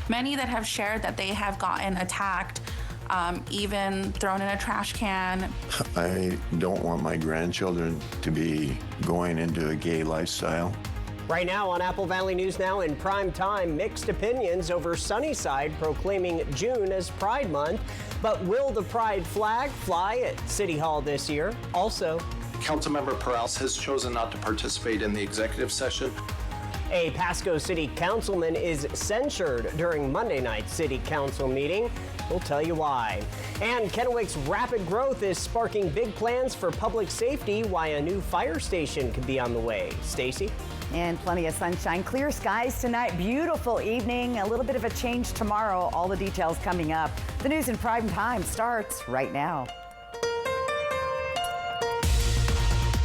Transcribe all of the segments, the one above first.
many that have shared that they have gotten attacked, even thrown in a trash can. I don't want my grandchildren to be going into a gay lifestyle. Right now on Apple Valley News Now in prime time, mixed opinions over Sunnyside proclaiming June as Pride Month. But will the Pride flag fly at City Hall this year? Also, Councilmember Perales has chosen not to participate in the executive session. a Pasco City Councilman is censured during Monday night's City Council meeting. We'll tell you why. And Kennewick's rapid growth is sparking big plans for public safety, why a new fire station could be on the way. Stacy? And plenty of sunshine, clear skies tonight, beautiful evening, a little bit of a change tomorrow. All the details coming up. The news in prime time starts right now.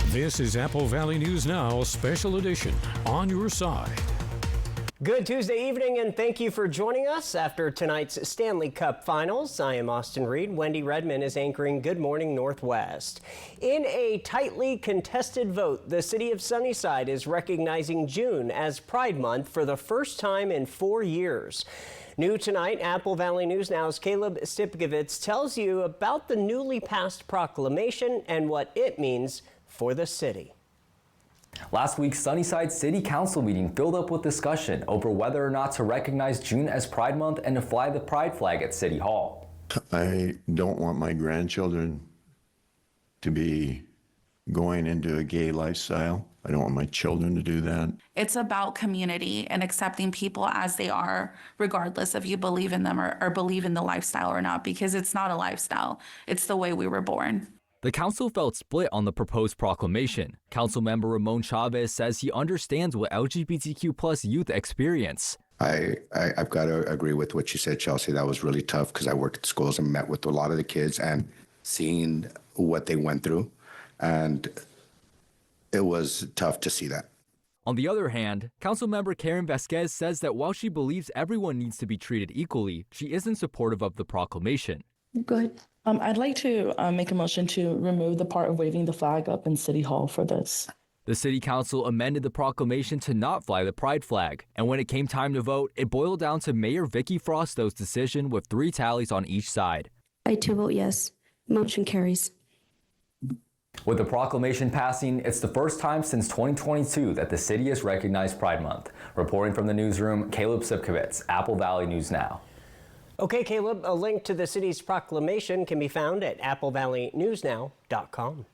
This is Apple Valley News Now, special edition, on your side. Good Tuesday evening, and thank you for joining us after tonight's Stanley Cup Finals. I am Austin Reed. Wendy Redman is anchoring Good Morning Northwest. In a tightly contested vote, the city of Sunnyside is recognizing June as Pride Month for the first time in 4 years. New tonight, Apple Valley News Now's Caleb Stipkovitz tells you about the newly passed proclamation and what it means for the city. Last week's Sunnyside City Council meeting filled up with discussion over whether or not to recognize June as Pride Month and to fly the Pride flag at City Hall. I don't want my grandchildren to be going into a gay lifestyle. I don't want my children to do that. It's about community and accepting people as they are, regardless if you believe in them or believe in the lifestyle or not, because it's not a lifestyle. It's the way we were born. The council felt split on the proposed proclamation. Councilmember Ramon Chavez says he understands what LGBTQ+ youth experience. I've got to agree with what you said, Chelsea. That was really tough because I worked at schools and met with a lot of the kids and seeing what they went through. And it was tough to see that. On the other hand, Councilmember Karen Vasquez says that while she believes everyone needs to be treated equally, she isn't supportive of the proclamation. Go ahead. I'd like to make a motion to remove the part of waving the flag up in City Hall for this. The City Council amended the proclamation to not fly the Pride flag, and when it came time to vote, it boiled down to Mayor Vicky Frosto's decision with 3 tallies on each side. I too vote yes. Motion carries. With the proclamation passing, it's the first time since 2022 that the city has recognized Pride Month. Reporting from the newsroom, Caleb Stipkovitz, Apple Valley News Now. Okay, Caleb, a link to the city's proclamation can be found at applevalleynewsnow.com.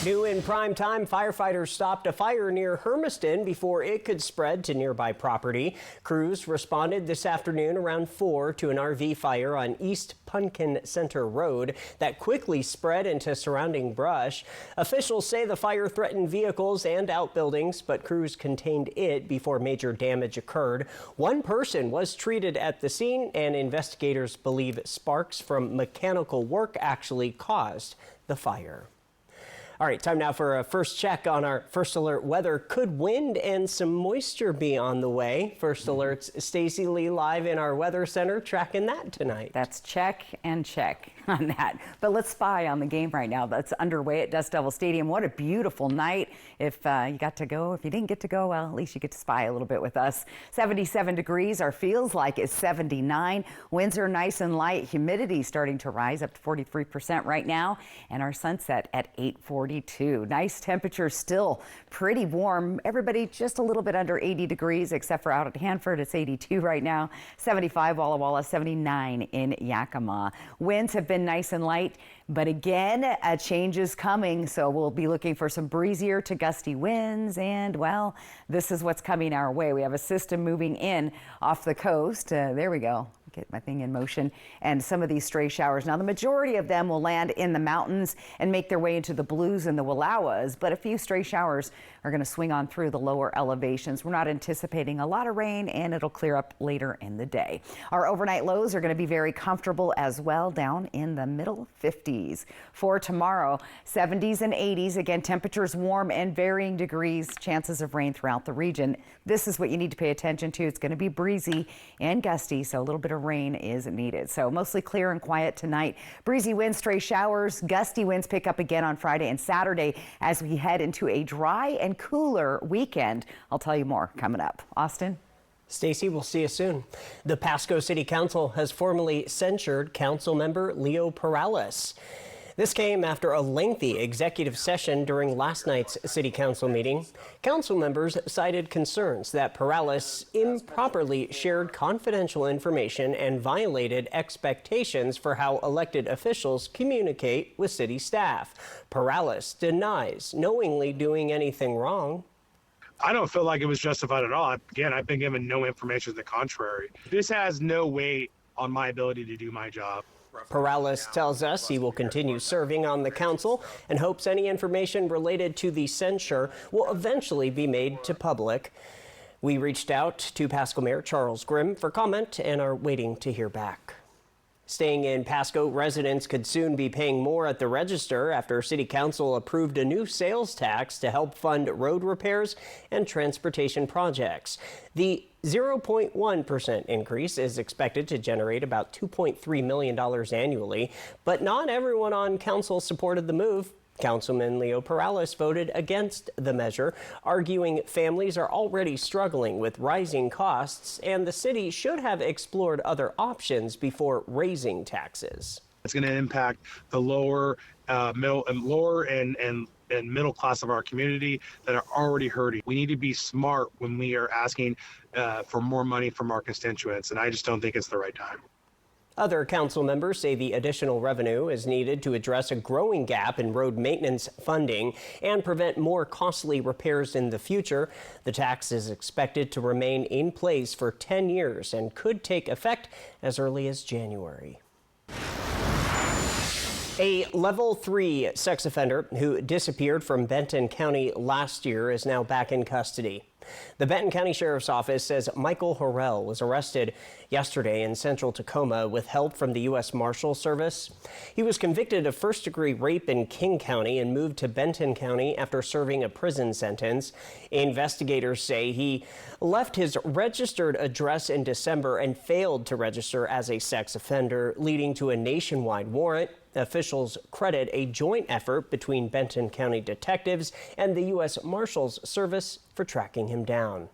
New in prime time, firefighters stopped a fire near Hermiston before it could spread to nearby property. Crews responded this afternoon around 4 to an RV fire on East Pumpkin Center Road that quickly spread into surrounding brush. Officials say the fire threatened vehicles and outbuildings, but crews contained it before major damage occurred. One person was treated at the scene, and investigators believe sparks from mechanical work actually caused the fire. All right, time now for a first check on our First Alert weather. Could wind and some moisture be on the way? First Alert's Stacy Lee live in our weather center tracking that tonight. That's check and check on that. But let's spy on the game right now that's underway at Dust Devil Stadium. What a beautiful night. If you got to go, if you didn't get to go, well, at least you get to spy a little bit with us. 77 degrees, our feels like it's 79. Winds are nice and light. Humidity starting to rise up to 43% right now. And our sunset at 8:42. Nice temperature, still pretty warm. Everybody just a little bit under 80 degrees, except for out at Hanford. It's 82 right now. 75 Walla Walla, 79 in Yakima. Winds have been nice and light, but again, a change is coming. So we'll be looking for some breezier to gusty winds. And well, this is what's coming our way. We have a system moving in off the coast. There we go. Get my thing in motion, and some of these stray showers. Now, the majority of them will land in the mountains and make their way into the Blues and the Wallowas, but a few stray showers are going to swing on through the lower elevations. We're not anticipating a lot of rain, and it'll clear up later in the day. Our overnight lows are going to be very comfortable as well, down in the middle 50s. For tomorrow, 70s and 80s. Again, temperatures warm and varying degrees, chances of rain throughout the region. This is what you need to pay attention to. It's going to be breezy and gusty, so a little bit of rain is needed. So mostly clear and quiet tonight. Breezy winds, stray showers, gusty winds pick up again on Friday and Saturday as we head into a dry and cooler weekend. I'll tell you more coming up. Austin? Stacy, we'll see you soon. The Pasco City Council has formally censured council member Leo Perales. This came after a lengthy executive session during last night's city council meeting. Council members cited concerns that Perales improperly shared confidential information and violated expectations for how elected officials communicate with city staff. Perales denies knowingly doing anything wrong. I don't feel like it was justified at all. Again, I've been given no information to the contrary. This has no weight on my ability to do my job. Perales tells us he will continue serving on the council and hopes any information related to the censure will eventually be made to public. We reached out to Pasco Mayor Charles Grimm for comment and are waiting to hear back. Staying in Pasco, residents could soon be paying more at the register after City Council approved a new sales tax to help fund road repairs and transportation projects. The 0.1% increase is expected to generate about $2.3 million annually, but not everyone on council supported the move. Councilman Leo Perales voted against the measure, arguing families are already struggling with rising costs and the city should have explored other options before raising taxes. It's going to impact the lower and middle class of our community that are already hurting. We need to be smart when we are asking for more money from our constituents, and I just don't think it's the right time. Other council members say the additional revenue is needed to address a growing gap in road maintenance funding and prevent more costly repairs in the future. The tax is expected to remain in place for 10 years and could take effect as early as January. A level 3 sex offender who disappeared from Benton County last year is now back in custody. The Benton County Sheriff's Office says Michael Harrell was arrested yesterday in central Tacoma with help from the U.S. Marshal Service. He was convicted of first-degree rape in King County and moved to Benton County after serving a prison sentence. Investigators say he left his registered address in December and failed to register as a sex offender, leading to a nationwide warrant. Officials credit a joint effort between Benton County detectives and the U.S. Marshals Service for tracking him down.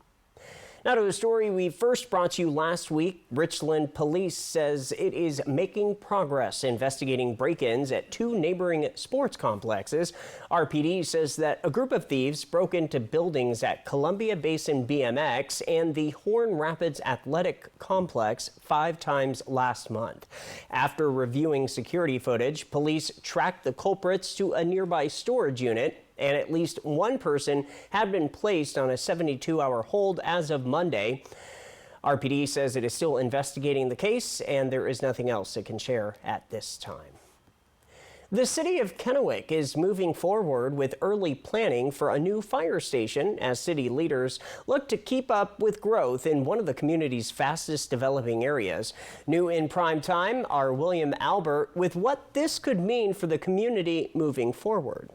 Now to a story we first brought to you last week. Richland Police says it is making progress investigating break-ins at 2 neighboring sports complexes. RPD says that a group of thieves broke into buildings at Columbia Basin BMX and the Horn Rapids Athletic Complex 5 times last month. After reviewing security footage, police tracked the culprits to a nearby storage unit, and at least one person had been placed on a 72-hour hold as of Monday. RPD says it is still investigating the case, and there is nothing else it can share at this time. The city of Kennewick is moving forward with early planning for a new fire station as city leaders look to keep up with growth in one of the community's fastest developing areas. New in prime time are William Albert with what this could mean for the community moving forward.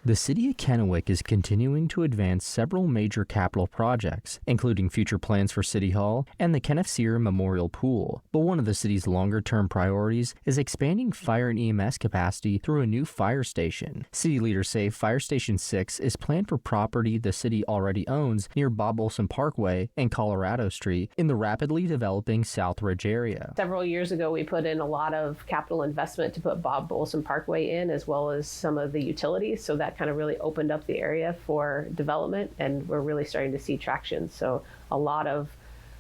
The city of Kennewick is continuing to advance several major capital projects, including future plans for City Hall and the Kenneth Sear Memorial Pool. But one of the city's longer-term priorities is expanding fire and EMS capacity through a new fire station. City leaders say Fire Station 6 is planned for property the city already owns near Bob Olson Parkway and Colorado Street in the rapidly developing Southridge area. Several years ago, we put in a lot of capital investment to put Bob Olson Parkway in, as well as some of the utilities, so that kind of really opened up the area for development, and we're really starting to see traction. So a lot of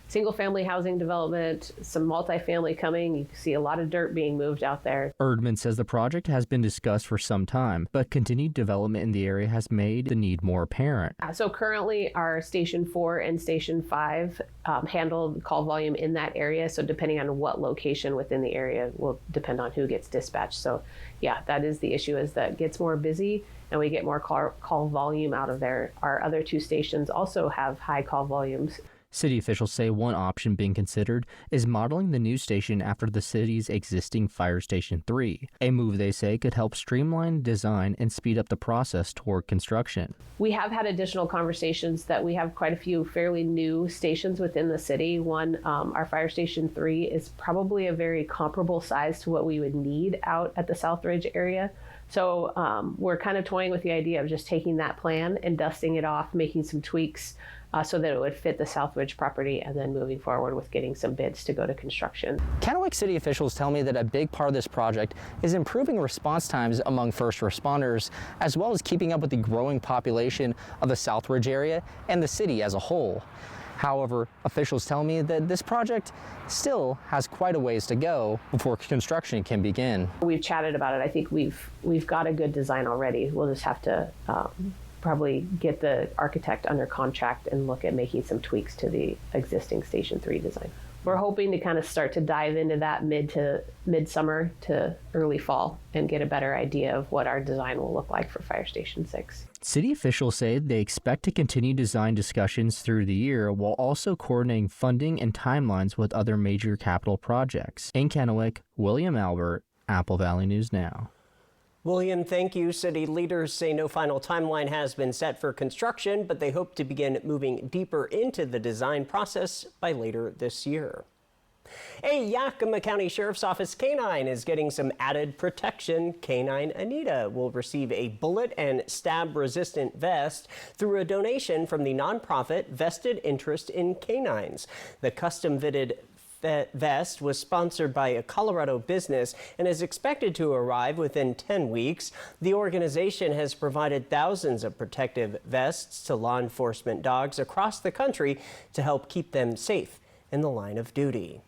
single-family housing development, some multifamily coming. You can see a lot of dirt being moved out there. Erdman says the project has been discussed for some time, but continued development in the area has made the need more apparent. So currently our Station 4 and Station 5 handle call volume in that area. So depending on what location within the area will depend on who gets dispatched. So yeah, that is the issue, is that it gets more busy and we get more call volume out of there. Our other 2 stations also have high call volumes. City officials say one option being considered is modeling the new station after the city's existing Fire Station 3, a move they say could help streamline design and speed up the process toward construction. We have had additional conversations that we have quite a few fairly new stations within the city. One, our Fire Station 3 is probably a very comparable size to what we would need out at the Southridge area. So we're kind of toying with the idea of just taking that plan and dusting it off, making some tweaks, so that it would fit the Southridge property, and then moving forward with getting some bids to go to construction. Kennewick City officials tell me that a big part of this project is improving response times among first responders, as well as keeping up with the growing population of the Southridge area and the city as a whole. However, officials tell me that this project still has quite a ways to go before construction can begin. We've chatted about it. I think we've got a good design already. We'll just have to probably get the architect under contract and look at making some tweaks to the existing Station 3 design. We're hoping to kind of start to dive into that midsummer to early fall and get a better idea of what our design will look like for Fire Station 6. City officials say they expect to continue design discussions through the year while also coordinating funding and timelines with other major capital projects. In Kennewick, William Albert, Apple Valley News Now. William, thank you. City leaders say no final timeline has been set for construction, but they hope to begin moving deeper into the design process by later this year. A Yakima County Sheriff's Office canine is getting some added protection. Canine Anita will receive a bullet and stab-resistant vest through a donation from the nonprofit Vested Interest in Canines. The custom-fitted vest was sponsored by a Colorado business and is expected to arrive within 10 weeks. The organization has provided thousands of protective vests to law enforcement dogs across the country to help keep them safe in the line of duty.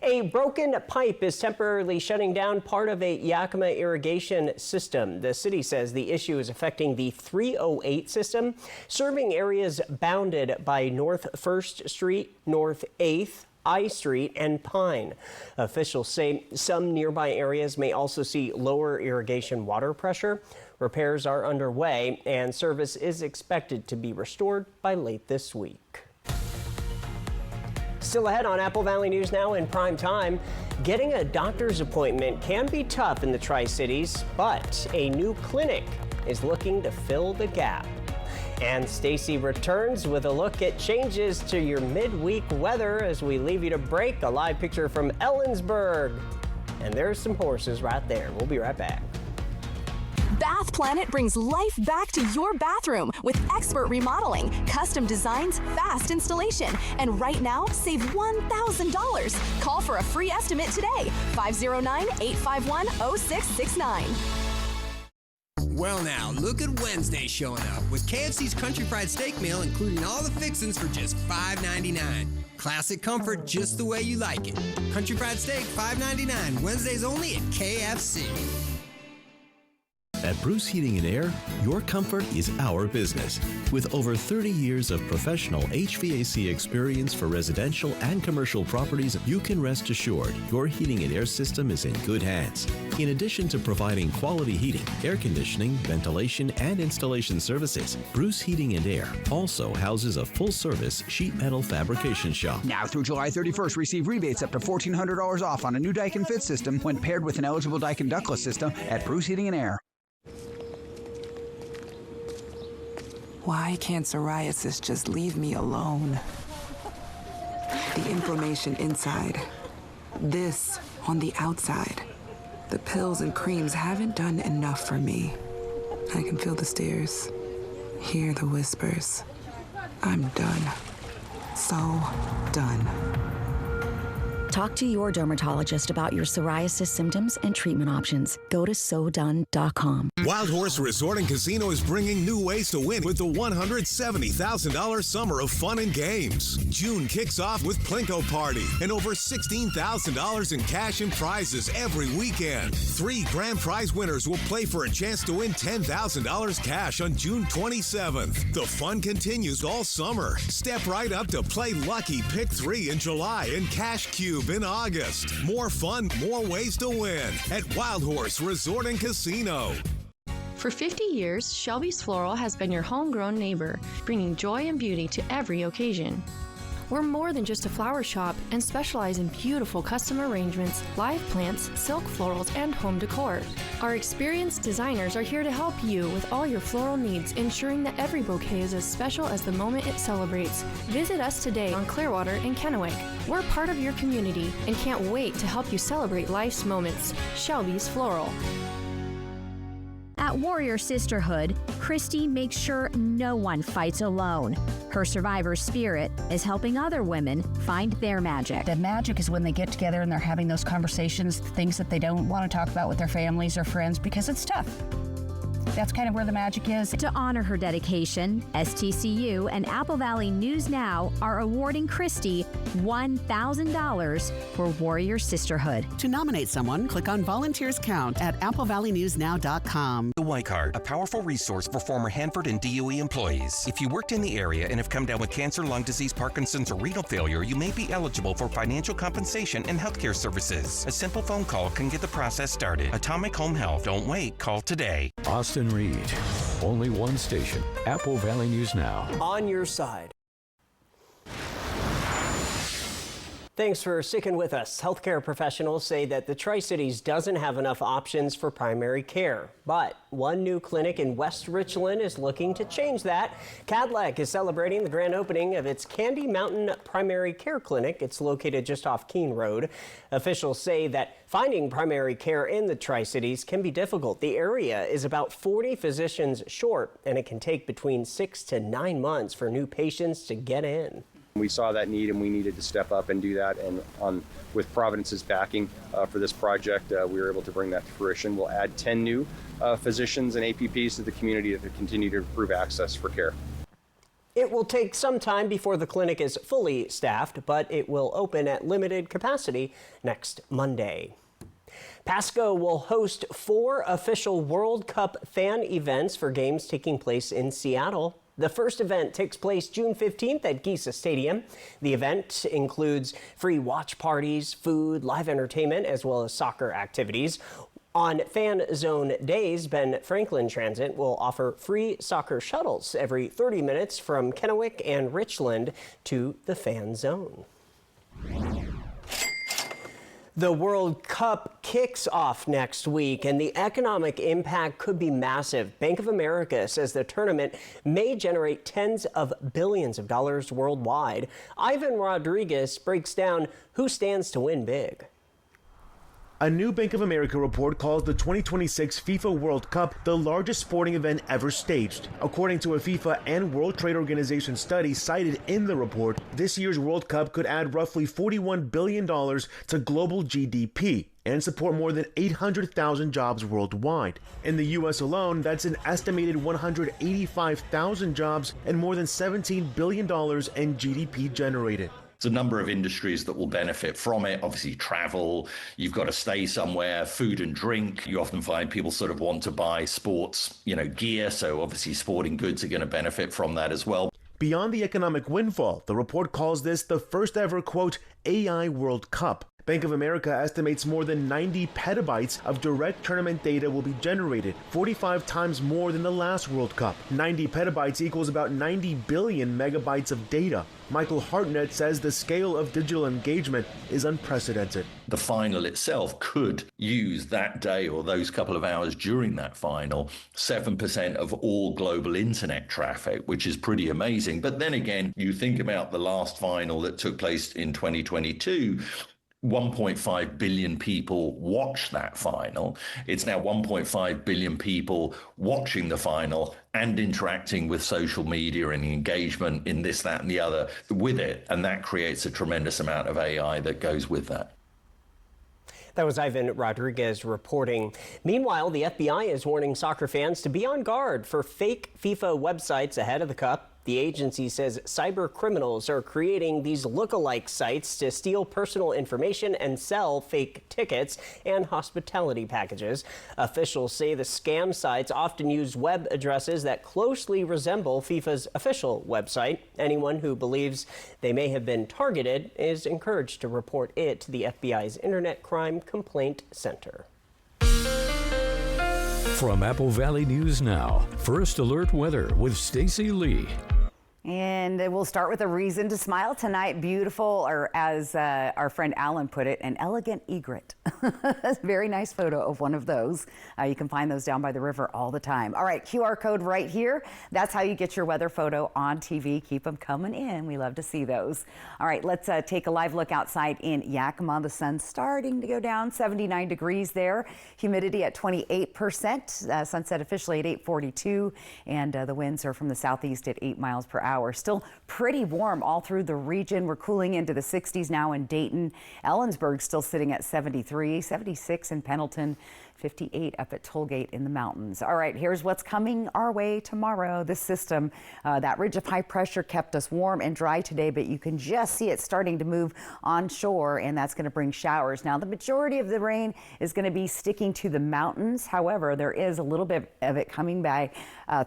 A broken pipe is temporarily shutting down part of a Yakima irrigation system. The city says the issue is affecting the 308 system, serving areas bounded by North 1st Street, North 8th, I Street, and Pine. Officials say some nearby areas may also see lower irrigation water pressure. Repairs are underway, and service is expected to be restored by late this week. Still ahead on Apple Valley News Now in prime time, getting a doctor's appointment can be tough in the Tri-Cities, but a new clinic is looking to fill the gap. And Stacy returns with a look at changes to your midweek weather as we leave you to break. A live picture from Ellensburg. And there's some horses right there. We'll be right back. Bath Planet brings life back to your bathroom with expert remodeling, custom designs, fast installation. And right now, save $1,000. Call for a free estimate today. 509-851-0669. Well now, look at Wednesday showing up with KFC's Country Fried Steak Meal, including all the fixins for just $5.99. Classic comfort just the way you like it. Country Fried Steak, $5.99. Wednesdays only at KFC. At Bruce Heating and Air, your comfort is our business. With over 30 years of professional HVAC experience for residential and commercial properties, you can rest assured your heating and air system is in good hands. In addition to providing quality heating, air conditioning, ventilation, and installation services, Bruce Heating and Air also houses a full-service sheet metal fabrication shop. Now through July 31st, receive rebates up to $1,400 off on a new Daikin Fit system when paired with an eligible Daikin ductless system at Bruce Heating and Air. Why can't psoriasis just leave me alone? The inflammation inside, this on the outside. The pills and creams haven't done enough for me. I can feel the stares, hear the whispers. I'm done. So done. Talk to your dermatologist about your psoriasis symptoms and treatment options. Go to SoDone.com. Wild Horse Resort and Casino is bringing new ways to win with the $170,000 Summer of Fun and Games. June kicks off with Plinko Party and over $16,000 in cash and prizes every weekend. 3 grand prize winners will play for a chance to win $10,000 cash on June 27th. The fun continues all summer. Step right up to Play Lucky Pick 3 in July and Cash Cube in August. More fun, more ways to win at Wild Horse Resort and Casino. For 50 years, Shelby's Floral has been your homegrown neighbor, bringing joy and beauty to every occasion. We're more than just a flower shop and specialize in beautiful custom arrangements, live plants, silk florals, and home decor. Our experienced designers are here to help you with all your floral needs, ensuring that every bouquet is as special as the moment it celebrates. Visit us today on Clearwater in Kennewick. We're part of your community and can't wait to help you celebrate life's moments. Shelby's Floral. At Warrior Sisterhood, Christy makes sure no one fights alone. Her survivor spirit is helping other women find their magic. The magic is when they get together and they're having those conversations, things that they don't want to talk about with their families or friends because it's tough. That's kind of where the magic is. To honor her dedication, STCU and Apple Valley News Now are awarding Christy $1,000 for Warrior Sisterhood. To nominate someone, click on Volunteers Count at applevalleyNewsNow.com. The Y Card, a powerful resource for former Hanford and DOE employees. If you worked in the area and have come down with cancer, lung disease, Parkinson's, or renal failure, you may be eligible for financial compensation and healthcare services. A simple phone call can get the process started. Atomic Home Health. Don't wait. Call today. Austin Reed. Only one station. Apple Valley News Now. On your side. Thanks for sticking with us. Healthcare professionals say that the Tri-Cities doesn't have enough options for primary care. But one new clinic in West Richland is looking to change that. Cadillac is celebrating the grand opening of its Candy Mountain Primary Care Clinic. It's located just off Keene Road. Officials say that finding primary care in the Tri-Cities can be difficult. The area is about 40 physicians short, and it can take between 6 to 9 months for new patients to get in. We saw that need and we needed to step up and do that, and with Providence's backing for this project, we were able to bring that to fruition. We'll add 10 new physicians and APPs to the community to continue to improve access for care. It will take some time before the clinic is fully staffed, but it will open at limited capacity next Monday. Pasco will host 4 official World Cup fan events for games taking place in Seattle. The first event takes place June 15th at Giesa Stadium. The event includes free watch parties, food, live entertainment, as well as soccer activities. On Fan Zone days, Ben Franklin Transit will offer free soccer shuttles every 30 minutes from Kennewick and Richland to the Fan Zone. The World Cup kicks off next week, and the economic impact could be massive. Bank of America says the tournament may generate tens of billions of dollars worldwide. Ivan Rodriguez breaks down who stands to win big. A new Bank of America report calls the 2026 FIFA World Cup the largest sporting event ever staged. According to a FIFA and World Trade Organization study cited in the report, this year's World Cup could add roughly $41 billion to global GDP and support more than 800,000 jobs worldwide. In the U.S. alone, that's an estimated 185,000 jobs and more than $17 billion in GDP generated. There's a number of industries that will benefit from it. Obviously, travel, you've got to stay somewhere, food and drink. You often find people sort of want to buy sports, gear. So obviously sporting goods are going to benefit from that as well. Beyond the economic windfall, the report calls this the first ever, quote, AI World Cup. Bank of America estimates more than 90 petabytes of direct tournament data will be generated, 45 times more than the last World Cup. 90 petabytes equals about 90 billion megabytes of data. Michael Hartnett says the scale of digital engagement is unprecedented. The final itself could use that day or those couple of hours during that final 7% of all global internet traffic, which is pretty amazing. But then again, you think about the last final that took place in 2022, 1.5 billion people watched that final. It's now 1.5 billion people watching the final and interacting with social media and engagement in this, that, and the other with it. And that creates a tremendous amount of AI that goes with that. That was Ivan Rodriguez reporting. Meanwhile, the FBI is warning soccer fans to be on guard for fake FIFA websites ahead of the Cup. The agency says cyber criminals are creating these look-alike sites to steal personal information and sell fake tickets and hospitality packages. Officials say the scam sites often use web addresses that closely resemble FIFA's official website. Anyone who believes they may have been targeted is encouraged to report it to the FBI's Internet Crime Complaint Center. From Apple Valley News Now, First Alert Weather with Stacy Lee. And we'll start with a reason to smile tonight. Beautiful, or as our friend Alan put it, an elegant egret. That's a very nice photo of one of those. You can find those down by the river all the time. All right, QR code right here. That's how you get your weather photo on TV. Keep them coming in. We love to see those. All right, let's take a live look outside in Yakima. The sun's starting to go down, 79 degrees there. Humidity at 28%. Sunset officially at 8:42. And the winds are from the southeast at 8 miles per hour. hour. Still pretty warm all through the region. We're cooling into the 60s now in Dayton. Ellensburg still sitting at 73, 76 in Pendleton, 58 up at Tollgate in the mountains. All right, here's what's coming our way tomorrow. This system, that ridge of high pressure kept us warm and dry today, but you can just see it starting to move onshore, and that's going to bring showers. Now, the majority of the rain is going to be sticking to the mountains. However, there is a little bit of it coming by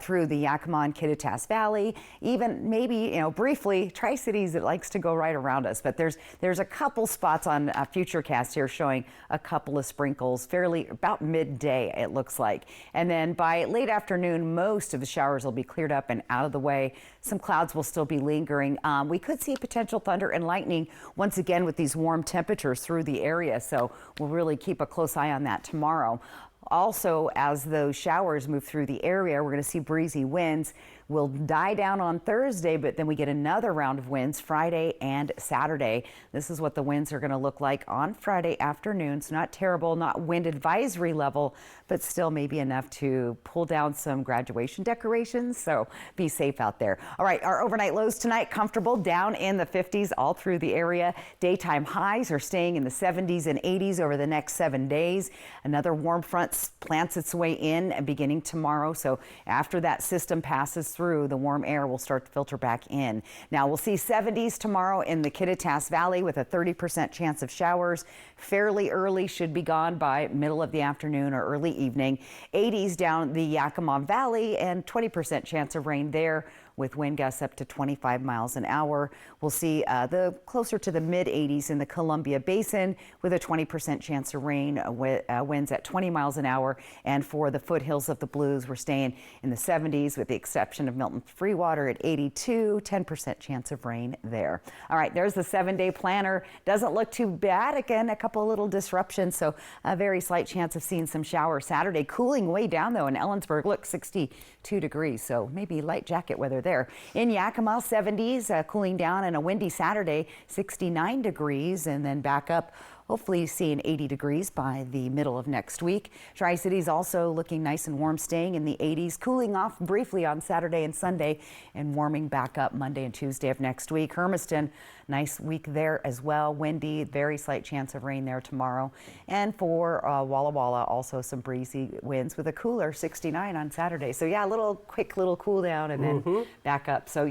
through the Yakima and Kittitas Valley, even maybe, briefly, Tri-Cities, it likes to go right around us. But there's a couple spots on Futurecast here showing a couple of sprinkles, fairly about midday, it looks like. And then by late afternoon, most of the showers will be cleared up and out of the way. Some clouds will still be lingering. We could see potential thunder and lightning once again with these warm temperatures through the area. So we'll really keep a close eye on that tomorrow. Also, as those showers move through the area, we're going to see breezy winds. Will die down on Thursday, but then we get another round of winds Friday and Saturday. This is what the winds are going to look like on Friday afternoon. So not terrible, not wind advisory level, but still maybe enough to pull down some graduation decorations. So be safe out there. All right, our overnight lows tonight, comfortable down in the 50s all through the area. Daytime highs are staying in the 70s and 80s over the next 7 days. Another warm front plants its way in beginning tomorrow. So after that system passes through, the warm air will start to filter back in. Now we'll see 70s tomorrow in the Kittitas Valley with a 30% chance of showers. Fairly early, should be gone by middle of the afternoon or early evening. 80s down the Yakima Valley and 20% chance of rain there, with wind gusts up to 25 miles an hour. We'll see the closer to the mid 80s in the Columbia Basin with a 20% chance of rain, winds at 20 miles an hour. And for the foothills of the Blues, we're staying in the 70s with the exception of Milton Freewater at 82, 10% chance of rain there. All right, there's the 7-day planner. Doesn't look too bad. Again, a couple little disruptions, so a very slight chance of seeing some showers Saturday. Cooling way down though in Ellensburg, look, 62 degrees, so maybe light jacket weather there. In Yakima, 70s, cooling down, and a windy Saturday, 69 degrees, and then back up, hopefully seeing 80 degrees by the middle of next week. Tri-Cities also looking nice and warm, staying in the 80s, cooling off briefly on Saturday and Sunday, and warming back up Monday and Tuesday of next week. Hermiston, nice week there as well. Windy, very slight chance of rain there tomorrow. And for Walla Walla, also some breezy winds with a cooler 69 on Saturday. So yeah, a quick little cool down and then back up. So,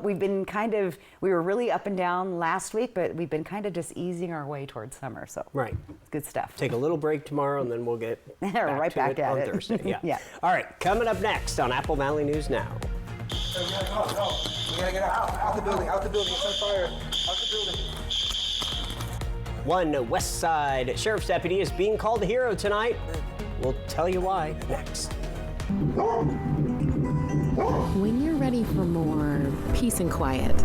we've been we were really up and down last week, but we've been kind of just easing our way towards summer. So right, good stuff. Take a little break tomorrow, and then we'll get right back at it on Thursday. Yeah. All right, coming up next on Apple Valley News Now. We gotta get out the building, it's on fire, out the building. One West Side Sheriff's deputy is being called a hero tonight. We'll tell you why next. When you're ready for more peace and quiet,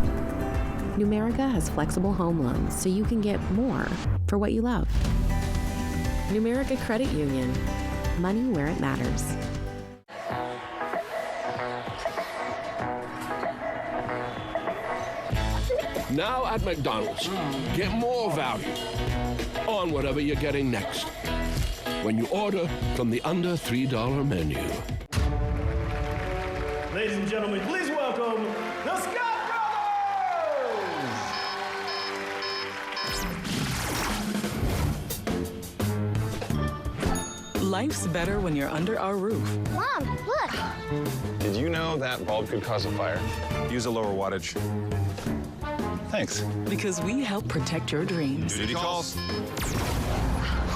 Numerica has flexible home loans so you can get more for what you love. Numerica Credit Union, money where it matters. Now at McDonald's, get more value on whatever you're getting next when you order from the under $3 menu. Ladies and gentlemen, please welcome the Scott Brothers! Life's better when you're under our roof. Mom, look! Did you know that bulb could cause a fire? Use a lower wattage. Thanks. Because we help protect your dreams. Duty calls.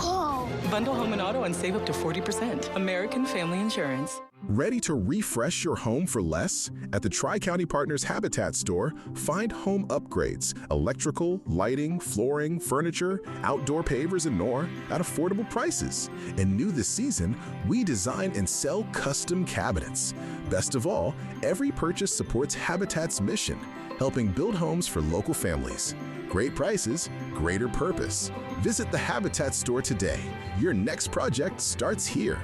Whoa! Bundle home and auto and save up to 40%. American Family Insurance. Ready to refresh your home for less? At the Tri-County Partners Habitat store, find home upgrades, electrical, lighting, flooring, furniture, outdoor pavers, and more at affordable prices. And new this season, we design and sell custom cabinets. Best of all, every purchase supports Habitat's mission, helping build homes for local families. Great prices, greater purpose. Visit the Habitat store today. Your next project starts here.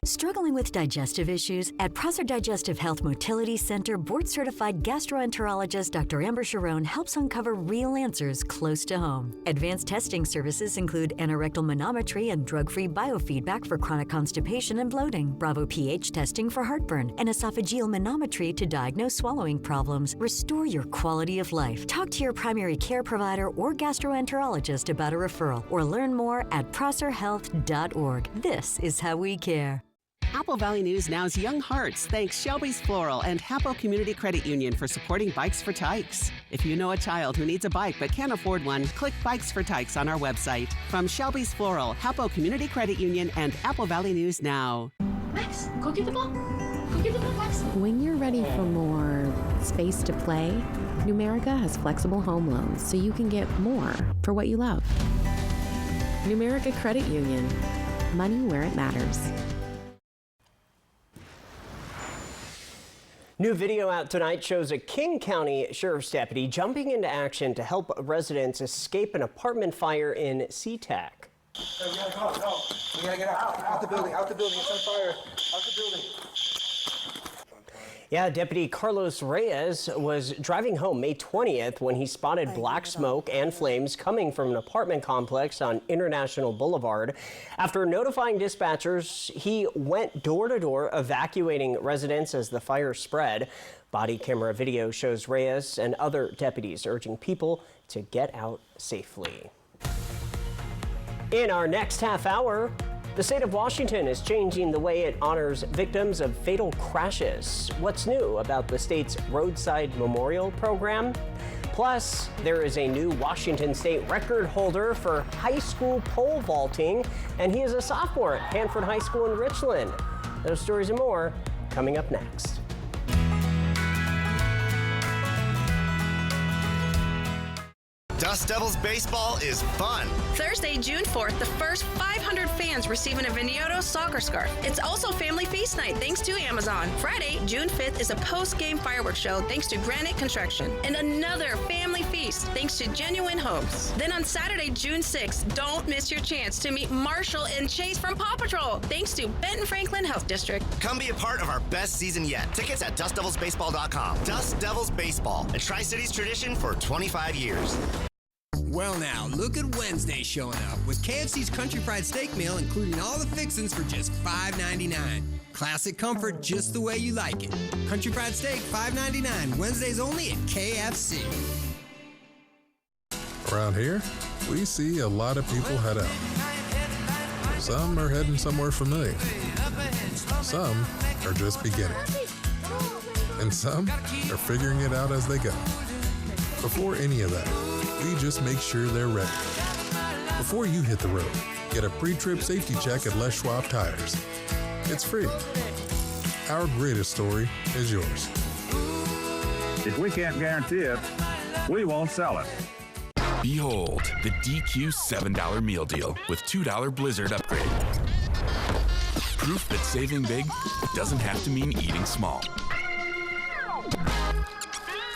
Struggling with digestive issues? At Prosser Digestive Health Motility Center, board-certified gastroenterologist Dr. Amber Sharon helps uncover real answers close to home. Advanced testing services include anorectal manometry and drug-free biofeedback for chronic constipation and bloating, Bravo pH testing for heartburn, and esophageal manometry to diagnose swallowing problems. Restore your quality of life. Talk to your primary care provider or gastroenterologist about a referral, or learn more at prosserhealth.org. This is how we care. Apple Valley News Now's Young Hearts thanks Shelby's Floral and Hapo Community Credit Union for supporting Bikes for Tykes. If you know a child who needs a bike but can't afford one, click Bikes for Tykes on our website. From Shelby's Floral, Hapo Community Credit Union, and Apple Valley News Now. Max, go get the ball. Go get the ball, Max. When you're ready for more space to play, Numerica has flexible home loans so you can get more for what you love. Numerica Credit Union. Money where it matters. New video out tonight shows a King County Sheriff's deputy jumping into action to help residents escape an apartment fire in SeaTac. Hey, we gotta go. We gotta get out the building, it's on fire, out the building. Yeah, Deputy Carlos Reyes was driving home May 20th when he spotted black smoke and flames coming from an apartment complex on International Boulevard. After notifying dispatchers, he went door to door evacuating residents as the fire spread. Body camera video shows Reyes and other deputies urging people to get out safely. In our next half hour, the state of Washington is changing the way it honors victims of fatal crashes. What's new about the state's roadside memorial program? Plus, there is a new Washington state record holder for high school pole vaulting, and he is a sophomore at Hanford High School in Richland. Those stories and more coming up next. Dust Devils baseball is fun. Thursday, June 4th, the first 500 fans receiving a Vigneto soccer scarf. It's also Family Feast Night, thanks to Amazon. Friday, June 5th, is a post-game fireworks show, thanks to Granite Construction. And another Family Feast, thanks to Genuine Homes. Then on Saturday, June 6th, don't miss your chance to meet Marshall and Chase from Paw Patrol, thanks to Benton Franklin Health District. Come be a part of our best season yet. Tickets at DustDevilsBaseball.com. Dust Devils Baseball, a Tri-Cities tradition for 25 years. Well now, look at Wednesday showing up with KFC's Country Fried Steak Meal, including all the fixings for just $5.99. Classic comfort just the way you like it. Country Fried Steak, $5.99. Wednesdays only at KFC. Around here, we see a lot of people head out. Some are heading somewhere familiar. Some are just beginning. And some are figuring it out as they go. Before any of that, we just make sure they're ready. Before you hit the road, get a pre-trip safety check at Les Schwab Tires. It's free. Our greatest story is yours. If we can't guarantee it, we won't sell it. Behold, the DQ $7 meal deal with $2 Blizzard upgrade. Proof that saving big doesn't have to mean eating small.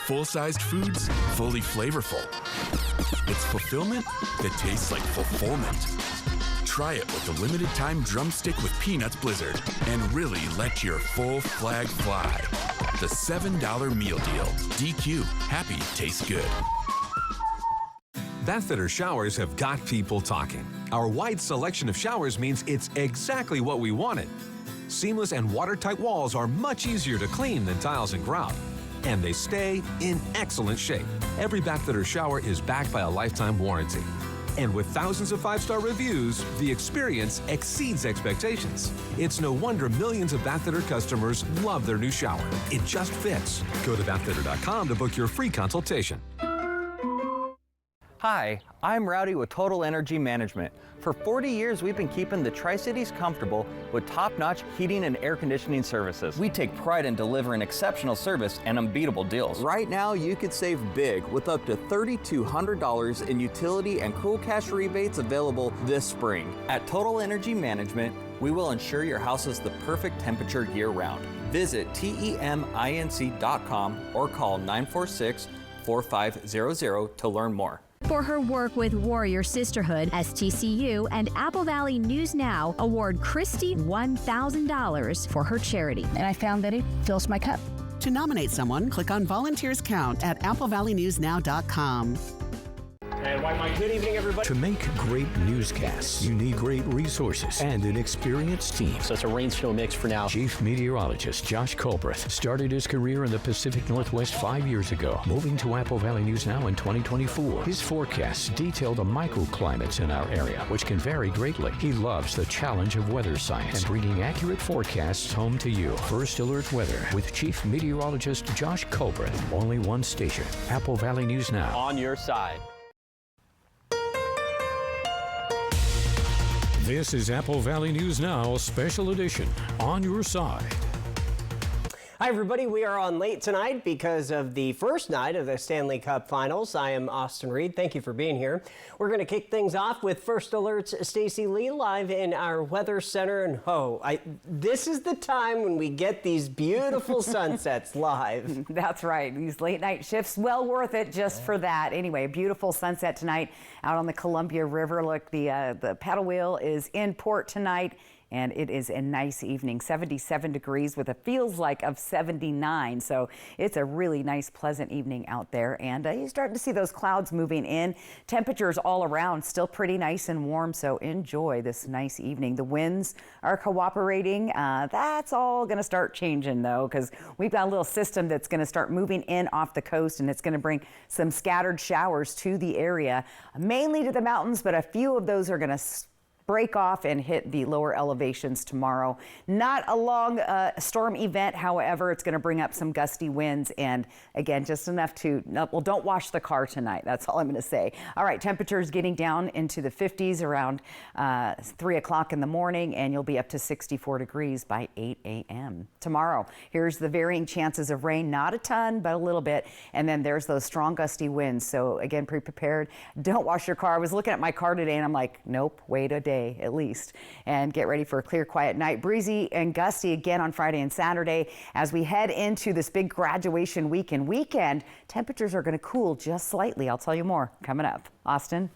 Full-sized foods, fully flavorful. It's fulfillment that tastes like fulfillment. Try it with the limited time drumstick with Peanuts Blizzard and really let your full flag fly. The $7 meal deal. DQ. Happy tastes good. Bathfitter showers have got people talking. Our wide selection of showers means it's exactly what we wanted. Seamless and watertight walls are much easier to clean than tiles and grout. And they stay in excellent shape. Every bathfitter shower is backed by a lifetime warranty. And with thousands of 5-star reviews, the experience exceeds expectations. It's no wonder millions of bathfitter customers love their new shower. It just fits. Go to bathfitter.com to book your free consultation. Hi, I'm Rowdy with Total Energy Management. For 40 years, we've been keeping the Tri-Cities comfortable with top-notch heating and air conditioning services. We take pride in delivering exceptional service and unbeatable deals. Right now, you could save big with up to $3,200 in utility and cool cash rebates available this spring. At Total Energy Management, we will ensure your house is the perfect temperature year-round. Visit TEMINC.com or call 946-4500 to learn more. For her work with Warrior Sisterhood, STCU and Apple Valley News Now award Christy $1,000 for her charity. And I found that it fills my cup. To nominate someone, click on Volunteers Count at applevalleynewsnow.com. And good evening, everybody. To make great newscasts, you need great resources and an experienced team. So it's a rain-snow mix for now. Chief Meteorologist Josh Colbreth started his career in the Pacific Northwest 5 years ago, moving to Apple Valley News Now in 2024. His forecasts detail the microclimates in our area, which can vary greatly. He loves the challenge of weather science and bringing accurate forecasts home to you. First Alert Weather with Chief Meteorologist Josh Colbreth. Only one station, Apple Valley News Now. On your side. This is Apple Valley News Now, Special Edition, on your side. Hi, everybody. We are on late tonight because of the first night of the Stanley Cup Finals. I am Austin Reed. Thank you for being here. We're going to kick things off with First Alert's Stacy Lee live in our Weather Center. And this is the time when we get these beautiful sunsets live. That's right. These late night shifts, well worth it just for that. Anyway, a beautiful sunset tonight out on the Columbia River. Look, the paddle wheel is in port tonight. And it is a nice evening, 77 degrees with a feels like of 79. So it's a really nice, pleasant evening out there. And you're starting to see those clouds moving in. Temperatures all around still pretty nice and warm. So enjoy this nice evening. The winds are cooperating. That's all going to start changing, though, because we've got a little system that's going to start moving in off the coast. And it's going to bring some scattered showers to the area, mainly to the mountains. But a few of those are going to break off and hit the lower elevations tomorrow. Not a long storm event, however. It's going to bring up some gusty winds and, again, just enough to, well, don't wash the car tonight. That's all I'm going to say. All right, temperatures getting down into the 50s around 3 o'clock in the morning, and you'll be up to 64 degrees by 8 a.m. tomorrow. Here's the varying chances of rain, not a ton, but a little bit, and then there's those strong gusty winds. So, again, pre-prepared. Don't wash your car. I was looking at my car today, and I'm like, nope, wait a day at least, and get ready for a clear, quiet night. Breezy and gusty again on Friday and Saturday. As we head into this big graduation weekend, temperatures are going to cool just slightly. I'll tell you more coming up. Austin.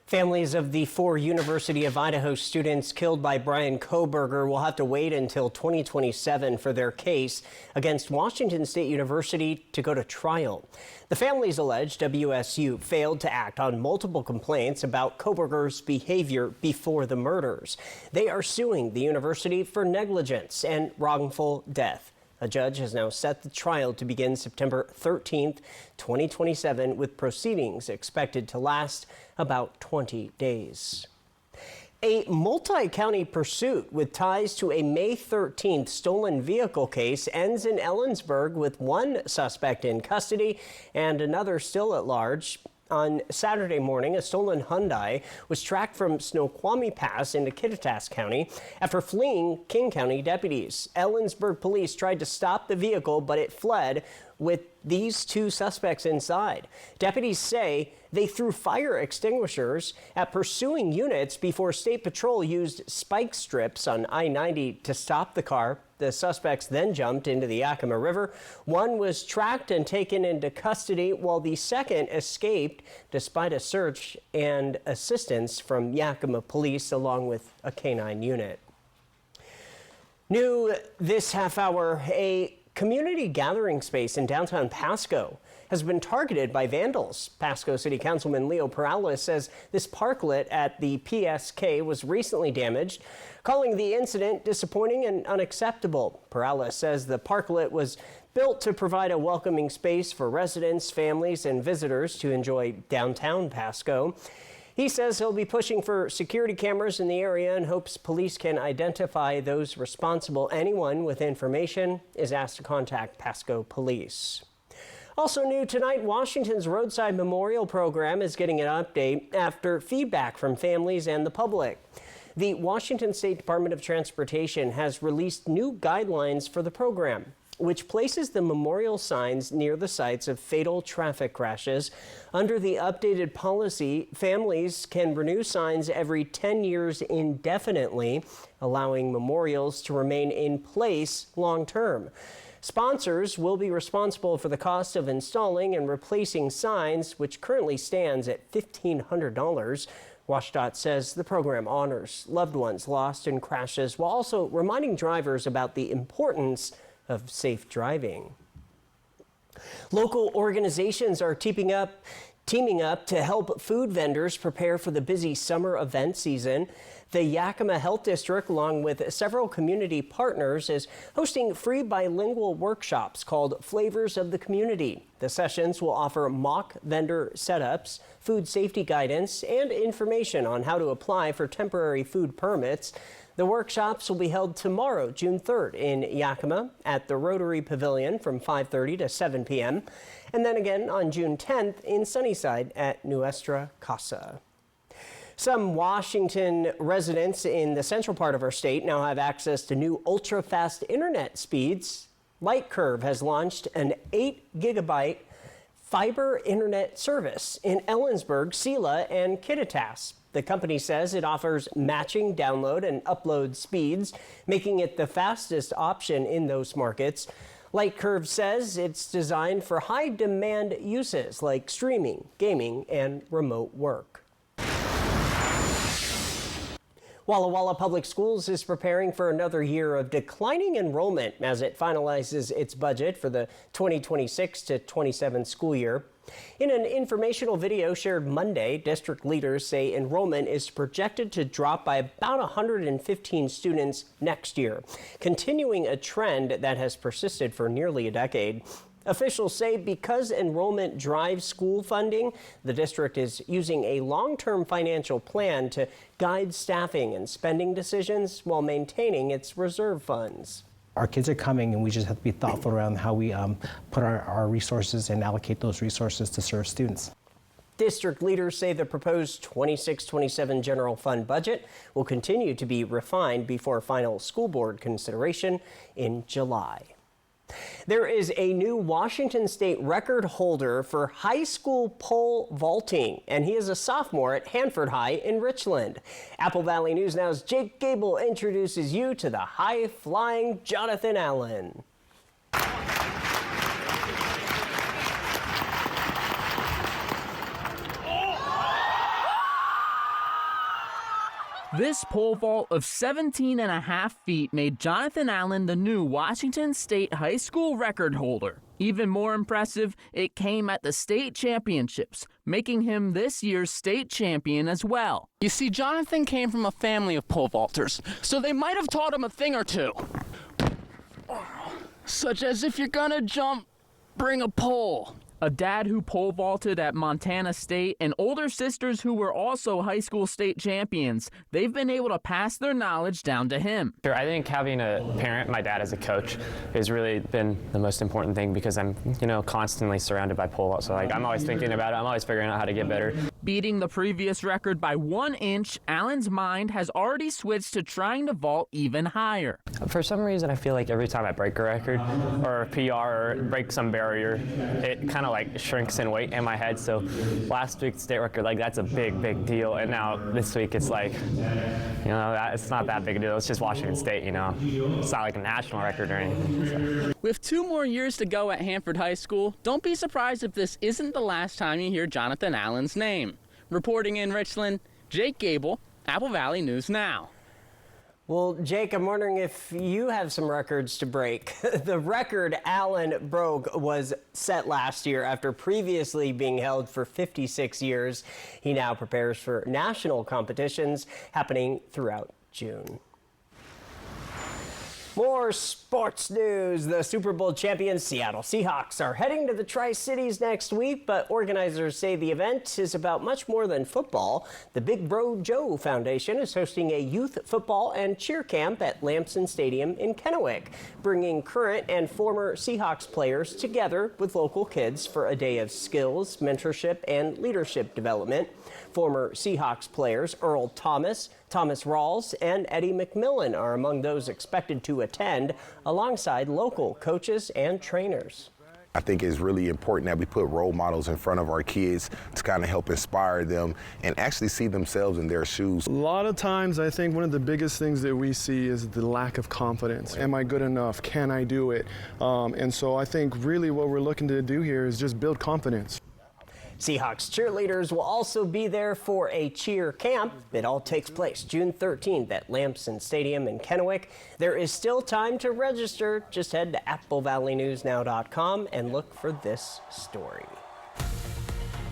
Families of the 4 University of Idaho students killed by Brian Kohberger will have to wait until 2027 for their case against Washington State University to go to trial. The families allege WSU failed to act on multiple complaints about Kohberger's behavior before the murders. They are suing the university for negligence and wrongful death. A judge has now set the trial to begin September 13th, 2027, with proceedings expected to last about 20 days. A multi-county pursuit with ties to a May 13th stolen vehicle case ends in Ellensburg with one suspect in custody and another still at large. On Saturday morning, a stolen Hyundai was tracked from Snoqualmie Pass into Kittitas County after fleeing King County deputies. Ellensburg police tried to stop the vehicle, but it fled with these 2 suspects inside. Deputies say they threw fire extinguishers at pursuing units before State Patrol used spike strips on I-90 to stop the car. The suspects then jumped into the Yakima River. One was tracked and taken into custody, while the second escaped despite a search and assistance from Yakima police along with a canine unit. New this half hour, a community gathering space in downtown Pasco has been targeted by vandals. Pasco City Councilman Leo Perales says this parklet at the PSK was recently damaged, calling the incident disappointing and unacceptable. Perales says the parklet was built to provide a welcoming space for residents, families, and visitors to enjoy downtown Pasco. He says he'll be pushing for security cameras in the area and hopes police can identify those responsible. Anyone with information is asked to contact Pasco Police. Also new tonight, Washington's Roadside Memorial Program is getting an update after feedback from families and the public. The Washington State Department of Transportation has released new guidelines for the program, which places the memorial signs near the sites of fatal traffic crashes. Under the updated policy, families can renew signs every 10 years indefinitely, allowing memorials to remain in place long term. Sponsors will be responsible for the cost of installing and replacing signs, which currently stands at $1,500. WashDOT says the program honors loved ones lost in crashes while also reminding drivers about the importance of safe driving. Local organizations are teaming up to help food vendors prepare for the busy summer event season. The Yakima Health District, along with several community partners, is hosting free bilingual workshops called Flavors of the Community. The sessions will offer mock vendor setups, food safety guidance, and information on how to apply for temporary food permits. The workshops will be held tomorrow, June 3rd, in Yakima at the Rotary Pavilion from 5:30 to 7 p.m. and then again on June 10th in Sunnyside at Nuestra Casa. Some Washington residents in the central part of our state now have access to new ultra-fast internet speeds. Lightcurve has launched an 8-gigabyte fiber internet service in Ellensburg, Sela, and Kittitas. The company says it offers matching download and upload speeds, making it the fastest option in those markets. Lightcurve says it's designed for high-demand uses like streaming, gaming, and remote work. Walla Walla Public Schools is preparing for another year of declining enrollment as it finalizes its budget for the 2026 to 27 school year. In an informational video shared Monday, district leaders say enrollment is projected to drop by about 115 students next year, continuing a trend that has persisted for nearly a decade. Officials say because enrollment drives school funding, the district is using a long-term financial plan to guide staffing and spending decisions while maintaining its reserve funds. Our kids are coming, and we just have to be thoughtful around how we put our resources and allocate those resources to serve students. District leaders say the proposed 26-27 general fund budget will continue to be refined before final school board consideration in July. There is a new Washington State record holder for high school pole vaulting, and he is a sophomore at Hanford High in Richland. Apple Valley News Now's Jake Gable introduces you to the high-flying Jonathan Allen. This pole vault of 17.5 feet made Jonathan Allen the new Washington State high school record holder. Even more impressive, it came at the state championships, making him this year's state champion as well. You see, Jonathan came from a family of pole vaulters, so they might have taught him a thing or two. Such as if you're gonna jump, bring a pole. A dad who pole vaulted at Montana State and older sisters who were also high school state champions. They've been able to pass their knowledge down to him. Sure, I think having a parent, my dad as a coach, has really been the most important thing because I'm, constantly surrounded by pole vault. So I'm always thinking about it. I'm always figuring out how to get better. Beating the previous record by 1 inch, Allen's mind has already switched to trying to vault even higher. For some reason, I feel like every time I break a record or a PR or break some barrier, it kind of shrinks in weight in my head. So last week's state record, that's a big deal. And now this week it's it's not that big a deal. It's just Washington State, It's not like a national record or anything. So. With 2 more years to go at Hanford High School, don't be surprised if this isn't the last time you hear Jonathan Allen's name. Reporting in Richland, Jake Gable, Apple Valley News Now. Well, Jake, I'm wondering if you have some records to break. The record Allen broke was set last year after previously being held for 56 years. He now prepares for national competitions happening throughout June. More sports news. The Super Bowl champion Seattle Seahawks are heading to the Tri-Cities next week, but organizers say the event is about much more than football. The Big Bro Joe Foundation is hosting a youth football and cheer camp at Lamson Stadium in Kennewick, bringing current and former Seahawks players together with local kids for a day of skills, mentorship, and leadership development. Former Seahawks players Earl Thomas, Thomas Rawls, and Eddie McMillan are among those expected to attend, alongside local coaches and trainers. I think it's really important that we put role models in front of our kids to kind of help inspire them and actually see themselves in their shoes. A lot of times I think one of the biggest things that we see is the lack of confidence. Am I good enough? Can I do it? And so I think really what we're looking to do here is just build confidence. Seahawks cheerleaders will also be there for a cheer camp. It all takes place June 13th at Lamson Stadium in Kennewick. There is still time to register. Just head to AppleValleyNewsNow.com and look for this story.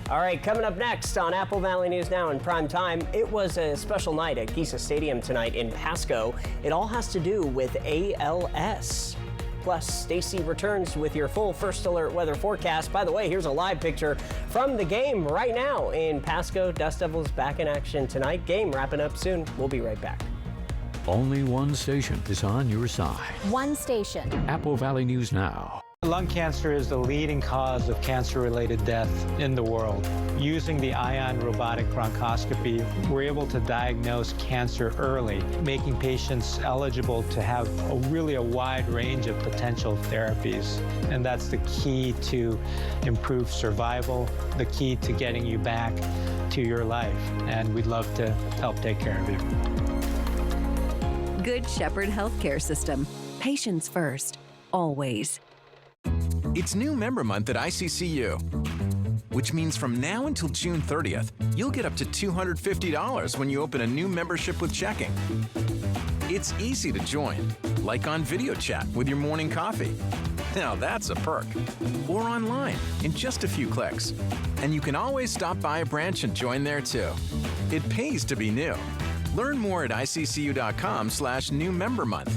All right, coming up next on Apple Valley News Now in prime time, it was a special night at Giza Stadium tonight in Pasco. It all has to do with ALS. Plus, Stacy returns with your full First Alert weather forecast. By the way, here's a live picture from the game right now in Pasco. Dust Devils back in action tonight. Game wrapping up soon. We'll be right back. Only one station is on your side. One station. Apple Valley News Now. Lung cancer is the leading cause of cancer-related death in the world. Using the ion robotic bronchoscopy, we're able to diagnose cancer early, making patients eligible to have a wide range of potential therapies. And that's the key to improved survival, the key to getting you back to your life. And we'd love to help take care of you. Good Shepherd Healthcare System. Patients first, always. It's new member month at ICCU, which means from now until June 30th, you'll get up to $250 when you open a new membership with checking. It's easy to join, like on video chat with your morning coffee. Now that's a perk. Or online in just a few clicks. And you can always stop by a branch and join there too. It pays to be new. Learn more at iccu.com/new member month.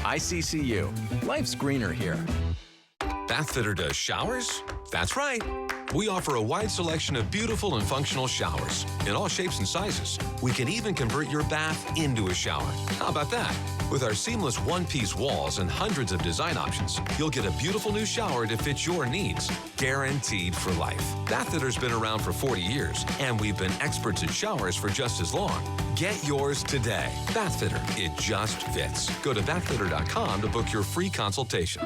ICCU. Life's greener here. Bathfitter does showers? That's right. We offer a wide selection of beautiful and functional showers in all shapes and sizes. We can even convert your bath into a shower. How about that? With our seamless one-piece walls and hundreds of design options, you'll get a beautiful new shower to fit your needs, guaranteed for life. Bathfitter's been around for 40 years, and we've been experts at showers for just as long. Get yours today. Bathfitter, it just fits. Go to bathfitter.com to book your free consultation.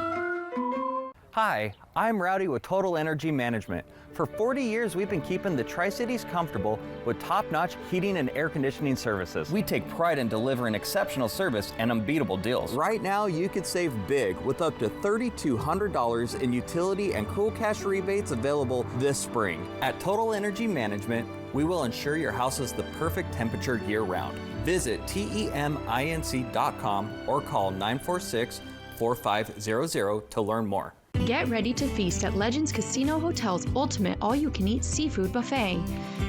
Hi, I'm Rowdy with Total Energy Management. For 40 years, we've been keeping the Tri-Cities comfortable with top-notch heating and air conditioning services. We take pride in delivering exceptional service and unbeatable deals. Right now, you could save big with up to $3,200 in utility and cool cash rebates available this spring. At Total Energy Management, we will ensure your house is the perfect temperature year-round. Visit TEMINC.com or call 946-4500 to learn more. Get ready to feast at Legends Casino Hotel's ultimate all-you-can-eat seafood buffet.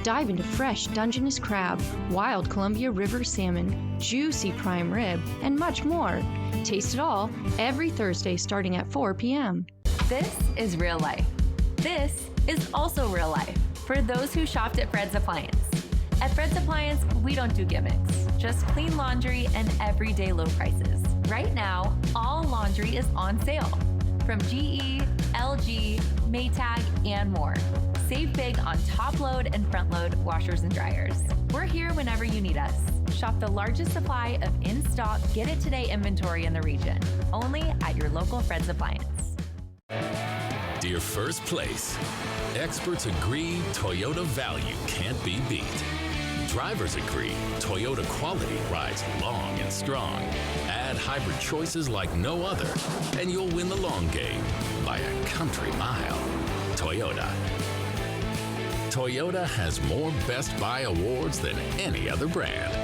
Dive into fresh Dungeness crab, wild Columbia River salmon, juicy prime rib, and much more. Taste it all every Thursday starting at 4 p.m. This is real life. This is also real life for those who shopped at Fred's Appliance. At Fred's Appliance, we don't do gimmicks, just clean laundry and everyday low prices. Right now, all laundry is on sale. From GE, LG, Maytag, and more. Save big on top load and front load washers and dryers. We're here whenever you need us. Shop the largest supply of in-stock, get-it-today inventory in the region. Only at your local Fred's Appliance. Dear First Place, experts agree Toyota value can't be beat. Drivers agree Toyota quality rides long and strong. Add hybrid choices like no other, and you'll win the long game by a country mile. Toyota. Toyota has more Best Buy awards than any other brand.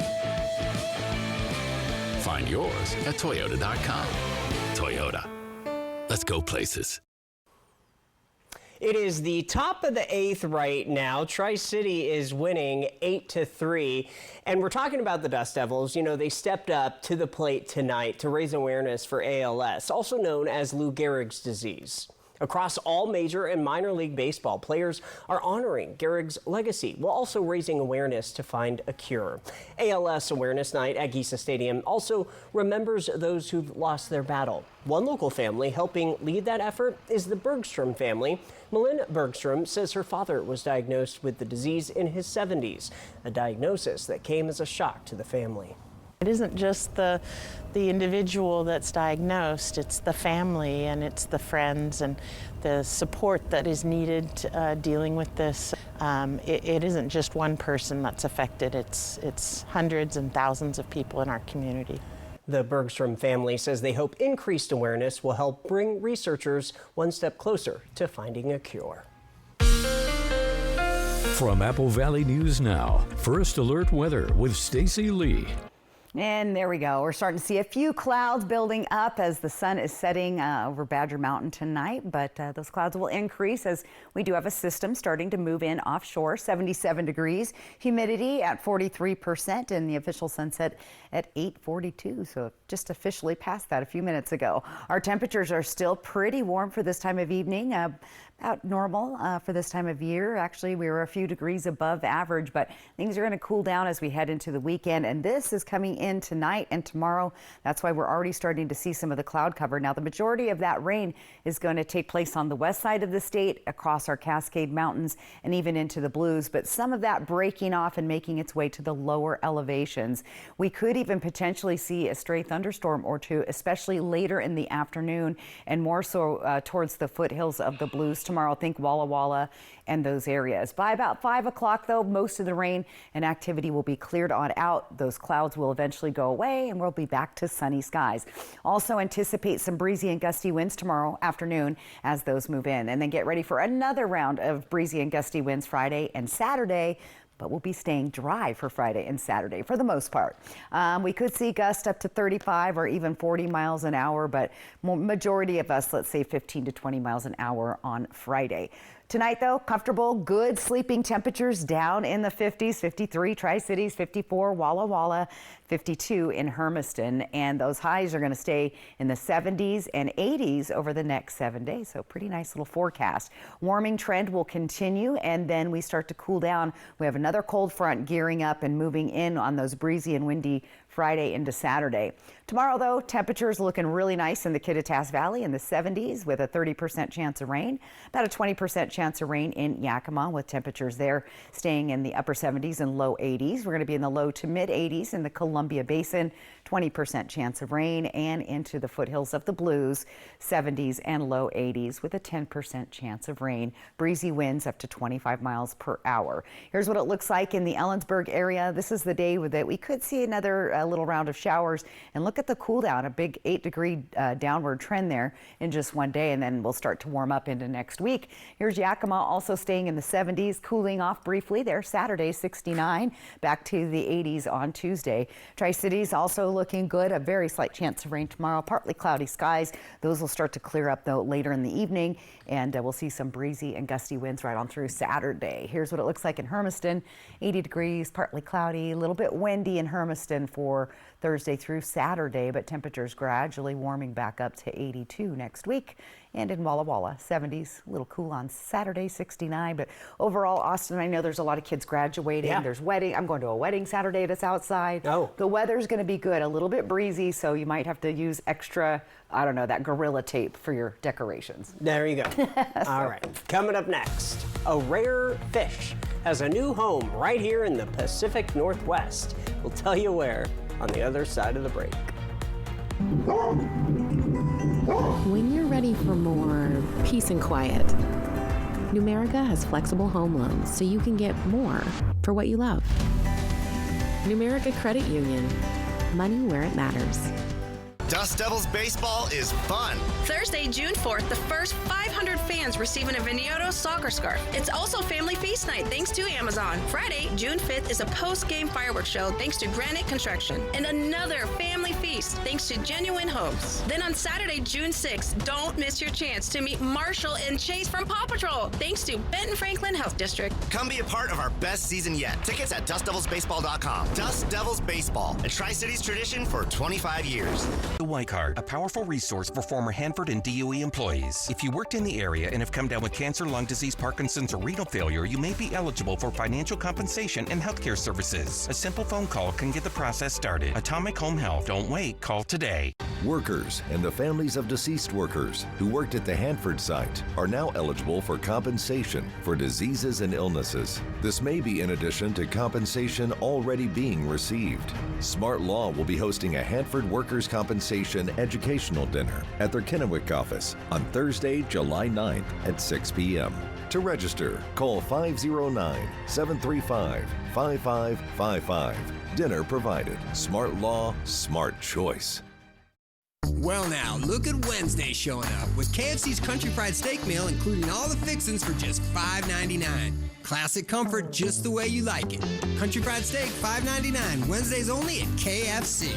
Find yours at Toyota.com. Toyota. Let's go places. It is the top of the 8th right now. Tri-City is winning 8-3. And we're talking about the Dust Devils. You know, they stepped up to the plate tonight to raise awareness for ALS, also known as Lou Gehrig's disease. Across all major and minor league baseball, players are honoring Gehrig's legacy while also raising awareness to find a cure. ALS Awareness Night at Giza Stadium also remembers those who've lost their battle. One local family helping lead that effort is the Bergstrom family. Malin Bergstrom says her father was diagnosed with the disease in his 70s, a diagnosis that came as a shock to the family. It isn't just the individual that's diagnosed, it's the family and it's the friends and the support that is needed dealing with this. It isn't just one person that's affected, it's hundreds and thousands of people in our community. The Bergstrom family says they hope increased awareness will help bring researchers one step closer to finding a cure. From Apple Valley News Now, First Alert Weather with Stacy Lee. And there we go. We're starting to see a few clouds building up as the sun is setting over Badger Mountain tonight, but those clouds will increase as we do have a system starting to move in offshore. 77 degrees, humidity at 43%, and the official sunset at 8:42. So just officially passed that a few minutes ago. Our temperatures are still pretty warm for this time of evening. About normal for this time of year. Actually, we were a few degrees above average, but things are going to cool down as we head into the weekend. And this is coming in tonight and tomorrow. That's why we're already starting to see some of the cloud cover. Now, the majority of that rain is going to take place on the west side of the state, across our Cascade Mountains, and even into the Blues. But some of that breaking off and making its way to the lower elevations. We could even potentially see a stray thunderstorm or two, especially later in the afternoon, and more so towards the foothills of the Blues tomorrow. Think Walla Walla and those areas. By about 5 o'clock, though, most of the rain and activity will be cleared on out. Those clouds will eventually go away and we'll be back to sunny skies. Also anticipate some breezy and gusty winds tomorrow afternoon as those move in. And then get ready for another round of breezy and gusty winds Friday and Saturday. But we'll be staying dry for Friday and Saturday for the most part. We could see gusts up to 35 or even 40 miles an hour, but majority of us, let's say 15 to 20 miles an hour on Friday. Tonight, though, comfortable, good sleeping temperatures down in the 50s, 53 Tri-Cities, 54 Walla Walla, 52 in Hermiston. And those highs are going to stay in the 70s and 80s over the next 7 days. So pretty nice little forecast. Warming trend will continue, and then we start to cool down. We have another cold front gearing up and moving in on those breezy and windy Friday into Saturday. Tomorrow, though, temperatures looking really nice in the Kittitas Valley in the 70s with a 30% chance of rain, about a 20% chance of rain in Yakima with temperatures there staying in the upper 70s and low 80s. We're going to be in the low to mid 80s in the Columbia Basin, 20% chance of rain, and into the foothills of the Blues, 70s and low 80s with a 10% chance of rain. Breezy winds up to 25 miles per hour. Here's what it looks like in the Ellensburg area. This is the day that we could see another little round of showers, and look at the cool down, a big 8-degree downward trend there in just one day, and then we'll start to warm up into next week. Here's Yakima also staying in the 70s, cooling off briefly there Saturday, 69, back to the 80s on Tuesday. Tri-Cities also looking good, a very slight chance of rain tomorrow, partly cloudy skies. Those will start to clear up though later in the evening, and we'll see some breezy and gusty winds right on through Saturday. Here's what it looks like in Hermiston, 80 degrees, partly cloudy, a little bit windy in Hermiston for Thursday through Saturday, but temperatures gradually warming back up to 82 next week. And in Walla Walla, 70s, a little cool on Saturday, 69. But overall, Austin, I know there's a lot of kids graduating. Yeah. There's wedding. I'm going to a wedding Saturday that's outside. Oh. The weather's going to be good, a little bit breezy, so you might have to use extra, I don't know, that Gorilla tape for your decorations. There you go. All right. Coming up next, a rare fish has a new home right here in the Pacific Northwest. We'll tell you where on the other side of the break. When you're ready for more peace and quiet, Numerica has flexible home loans so you can get more for what you love. Numerica Credit Union, money where it matters. Dust Devils baseball is fun. Thursday, June 4th, the first 500 fans receiving a Viñedo soccer scarf. It's also Family Feast Night, thanks to Amazon. Friday, June 5th, is a post-game fireworks show, thanks to Granite Construction. And another Family Feast, thanks to Genuine Homes. Then on Saturday, June 6th, don't miss your chance to meet Marshall and Chase from Paw Patrol, thanks to Benton Franklin Health District. Come be a part of our best season yet. Tickets at DustDevilsBaseball.com. Dust Devils Baseball, a Tri-Cities tradition for 25 years. The White Card, a powerful resource for former Hanford and DOE employees. If you worked in the area and have come down with cancer, lung disease, Parkinson's, or renal failure, you may be eligible for financial compensation and healthcare services. A simple phone call can get the process started. Atomic Home Health. Don't wait. wait. Call today. Workers and the families of deceased workers who worked at the Hanford site are now eligible for compensation for diseases and illnesses. This may be in addition to compensation already being received. Smart Law will be hosting a Hanford Workers' Compensation educational dinner at their Kennewick office on Thursday, July 9th at 6 p.m. To register, call 509-735-5555. Dinner provided. Smart Law, smart choice. Well now, look at Wednesday showing up with KFC's Country Fried Steak Meal, including all the fixings for just $5.99. Classic comfort just the way you like it. Country Fried Steak, $5.99. Wednesdays only at KFC.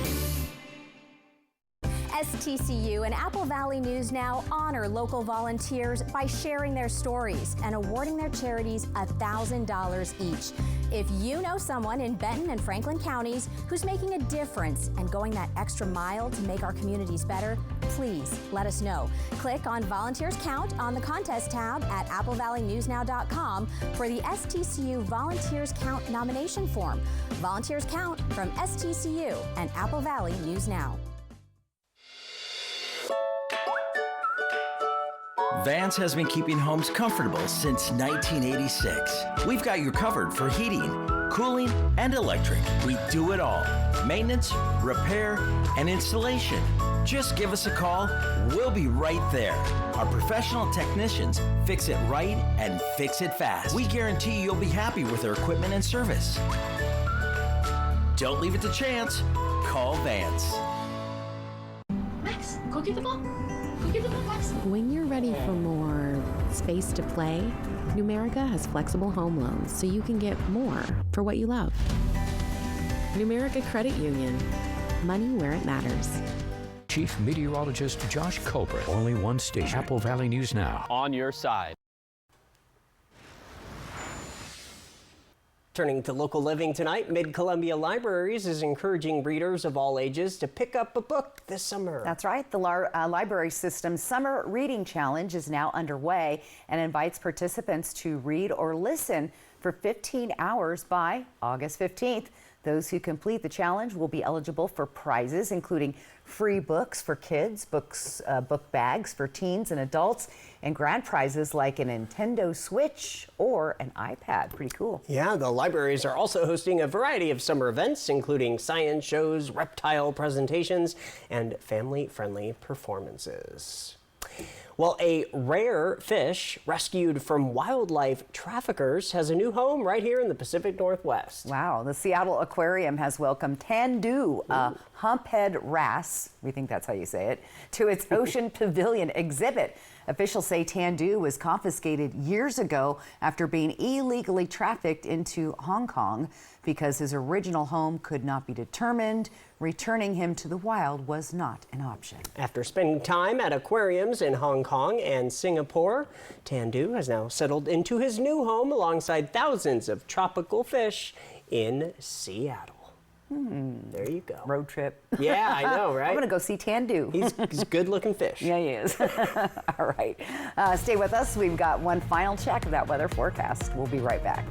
STCU and Apple Valley News Now honor local volunteers by sharing their stories and awarding their charities $1,000 each. If you know someone in Benton and Franklin counties who's making a difference and going that extra mile to make our communities better, please let us know. Click on Volunteers Count on the contest tab at applevalleynewsnow.com for the STCU Volunteers Count nomination form. Volunteers Count from STCU and Apple Valley News Now. Vance has been keeping homes comfortable since 1986. We've got you covered for heating, cooling, and electric. We do it all. Maintenance, repair, and installation. Just give us a call. We'll be right there. Our professional technicians fix it right and fix it fast. We guarantee you'll be happy with our equipment and service. Don't leave it to chance. Call Vance. Max, go get the ball. When you're ready for more space to play, Numerica has flexible home loans so you can get more for what you love. Numerica Credit Union. Money where it matters. Chief Meteorologist Josh Colbert. Only one station. Apple Valley News Now. On your side. Turning to local living tonight, Mid-Columbia Libraries is encouraging readers of all ages to pick up a book this summer. That's right. The Library System's Summer Reading Challenge is now underway and invites participants to read or listen for 15 hours by August 15th. Those who complete the challenge will be eligible for prizes, including free books for kids, book bags for teens and adults, and grand prizes like a Nintendo Switch or an iPad. Pretty cool. Yeah, the libraries are also hosting a variety of summer events, including science shows, reptile presentations, and family-friendly performances. Well, a rare fish rescued from wildlife traffickers has a new home right here in the Pacific Northwest. Wow, the Seattle Aquarium has welcomed Tandu, a humphead wrasse, we think that's how you say it, to its Ocean Pavilion exhibit. Officials say Tandu was confiscated years ago after being illegally trafficked into Hong Kong. Because his original home could not be determined, returning him to the wild was not an option. After spending time at aquariums in Hong Kong and Singapore, Tandu has now settled into his new home alongside thousands of tropical fish in Seattle. There you go. Road trip. Yeah, I know, right? I'm going to go see Tandu. He's a good-looking fish. Yeah, he is. All right. Stay with us. We've got one final check of that weather forecast. We'll be right back.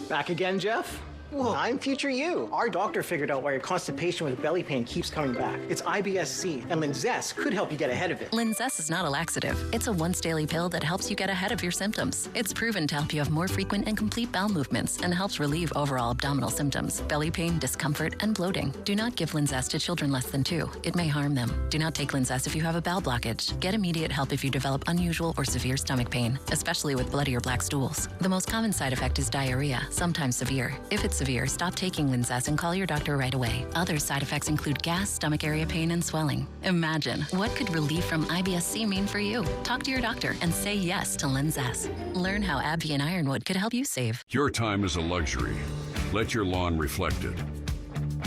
Back again, Jeff? Well, I'm future you. Our doctor figured out why your constipation with belly pain keeps coming back. It's IBS-C, and Linzess could help you get ahead of it. Linzess is not a laxative. It's a once-daily pill that helps you get ahead of your symptoms. It's proven to help you have more frequent and complete bowel movements and helps relieve overall abdominal symptoms, belly pain, discomfort, and bloating. Do not give Linzess to children less than 2. It may harm them. Do not take Linzess if you have a bowel blockage. Get immediate help if you develop unusual or severe stomach pain, especially with bloody or black stools. The most common side effect is diarrhea, sometimes severe. If it's severe, stop taking Linzess and call your doctor right away. Other side effects include gas, stomach area pain, and swelling. Imagine, what could relief from IBS-C mean for you? Talk to your doctor and say yes to Linzess. Learn how AbbVie and Ironwood could help you save. Your time is a luxury. Let your lawn reflect it.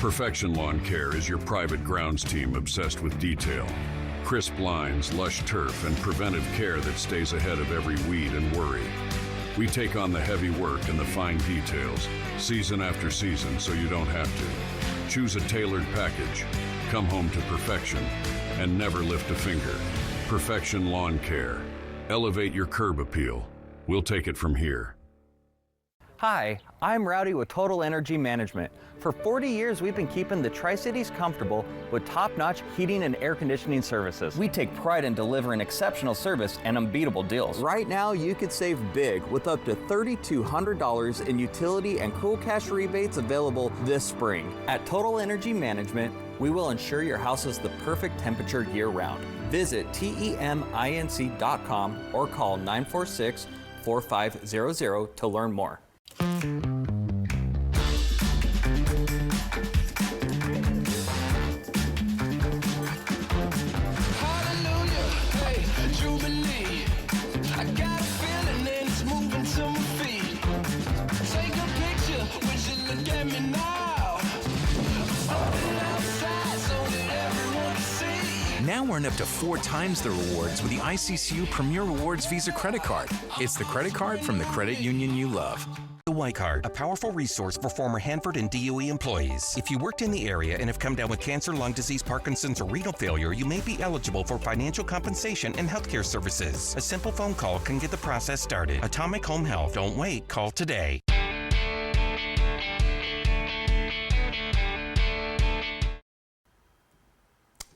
Perfection Lawn Care is your private grounds team obsessed with detail. Crisp lines, lush turf, and preventive care that stays ahead of every weed and worry. We take on the heavy work and the fine details, season after season, so you don't have to. Choose a tailored package, come home to perfection, and never lift a finger. Perfection Lawn Care. Elevate your curb appeal. We'll take it from here. Hi, I'm Rowdy with Total Energy Management. For 40 years, we've been keeping the Tri-Cities comfortable with top-notch heating and air conditioning services. We take pride in delivering exceptional service and unbeatable deals. Right now, you could save big with up to $3,200 in utility and cool cash rebates available this spring. At Total Energy Management, we will ensure your house is the perfect temperature year-round. Visit TEMINC.com or call 946-4500 to learn more. Now earn up to 4 times the rewards with the ICCU Premier Rewards Visa credit card. It's the credit card from the credit union you love. The Y Card, a powerful resource for former Hanford and DOE employees. If you worked in the area and have come down with cancer, lung disease, Parkinson's, or renal failure, you may be eligible for financial compensation and healthcare services. A simple phone call can get the process started. Atomic Home Health. Don't wait. Call today.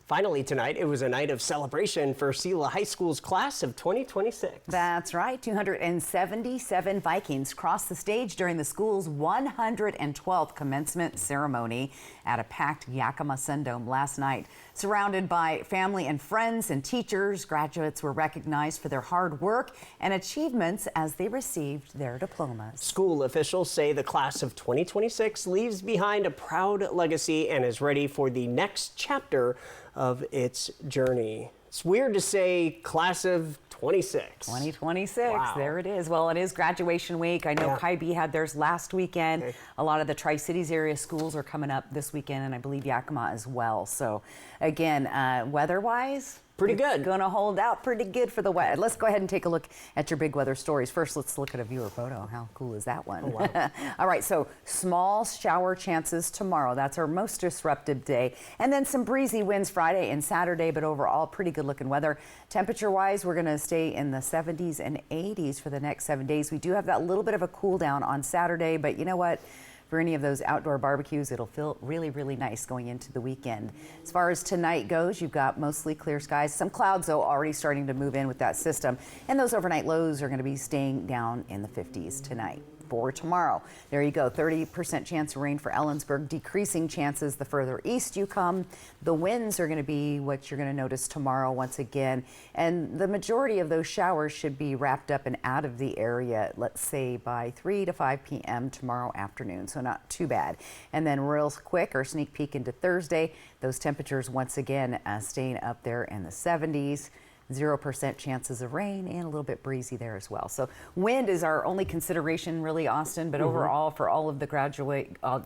Finally tonight, it was a night of celebration for Sepcial High School's class of 2026. That's right. 277 Vikings crossed the stage during the school's 112th commencement ceremony at a packed Yakima Sundome last night. Surrounded by family and friends and teachers, graduates were recognized for their hard work and achievements as they received their diplomas. School officials say the class of 2026 leaves behind a proud legacy and is ready for the next chapter of its journey. It's weird to say class of 26. 2026, wow. There it is. Well, it is graduation week. I know Kybee had theirs last weekend. Okay. A lot of the Tri-Cities area schools are coming up this weekend, and I believe Yakima as well. So again, weather-wise, pretty good. Going to hold out pretty good for the weather. Let's go ahead and take a look at your big weather stories. First, let's look at a viewer photo. How cool is that one? Oh, wow. All right, so small shower chances tomorrow. That's our most disruptive day. And then some breezy winds Friday and Saturday, but overall pretty good looking weather. Temperature-wise, we're going to stay in the 70s and 80s for the next 7 days. We do have that little bit of a cool down on Saturday, but you know what? For any of those outdoor barbecues, it'll feel really, really nice going into the weekend. As far as tonight goes, you've got mostly clear skies. Some clouds, though, already starting to move in with that system. And those overnight lows are going to be staying down in the 50s tonight. For tomorrow, there you go, 30% chance of rain for Ellensburg, decreasing chances the further east you come. The winds are going to be what you're going to notice tomorrow once again, and the majority of those showers should be wrapped up and out of the area, let's say by 3 to 5 p.m. tomorrow afternoon, so not too bad. And then real quick, or sneak peek into Thursday, those temperatures once again staying up there in the 70s. 0% chances of rain and a little bit breezy there as well. So wind is our only consideration really, Austin, but overall for all of the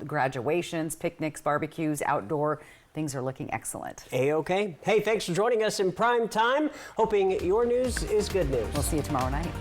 graduations, picnics, barbecues, outdoor, things are looking excellent. A-okay. Hey, thanks for joining us in prime time. Hoping your news is good news. We'll see you tomorrow night.